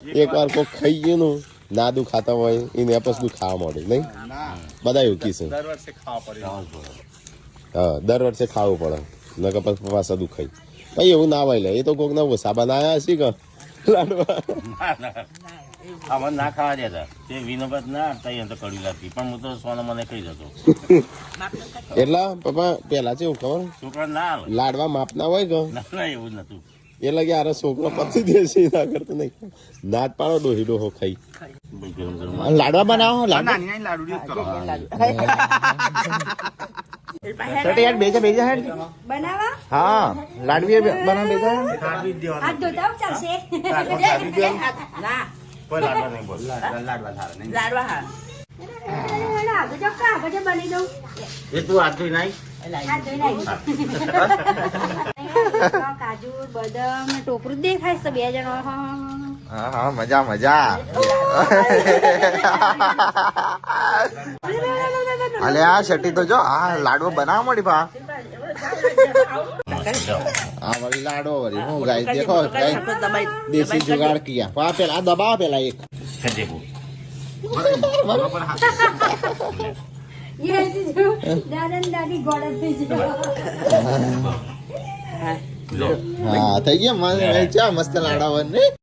એક વાર કોઈ ખાઈ ગયું નું ના દુખાતા હોય એને પછી ખાવા મળે નહીં બધા એવું કીધું હા દર વર્ષે ખાવું પડે નકર પછી પાછા દુખાય ભાઈ એવું ના હોય લે એ તો કોઈક ના સાબા ના આવ્યા હશે કે લાડવા આમાં ના ખાવા દેતા તે વિનોબત ના આપતા તો કડી લાગતી પણ હું તો સોના મને કહી જતો એટલા પપ્પા પેલા છે એવું ખબર છોકરા ના લાડવા માપ ના હોય કે ના એવું જ નતું એટલે કે આરે છોકરો પછી દેશે ના કરતો નહીં નાદ પાડો ડોહી ડોહો ખાઈ લાડવા બનાવો બનાવા હા લાડવી બનાવ બેજા હાથ ધોતા ચાલશે ના કોઈ લાડવા નહીં બોલ લાડવા હા આગળ બની દઉં એ તું હાથ ધોઈ નાઈ હાથ ધોઈ નાખી કાજુ બદામ ને ટોપરું જ દેખાય છે બે જણ હા હા મજા મજા અલે આ શટી તો જો આ લાડવો બનાવવા મળી ભા આ વળી લાડવો વળી હું ગાય દેખો ગાય દેશી જુગાડ કિયા પા પેલા દબાવ પેલા એક દાદી ગોળા થઈ જાય હા થઈ ગયા મસ્ત લાડવા ને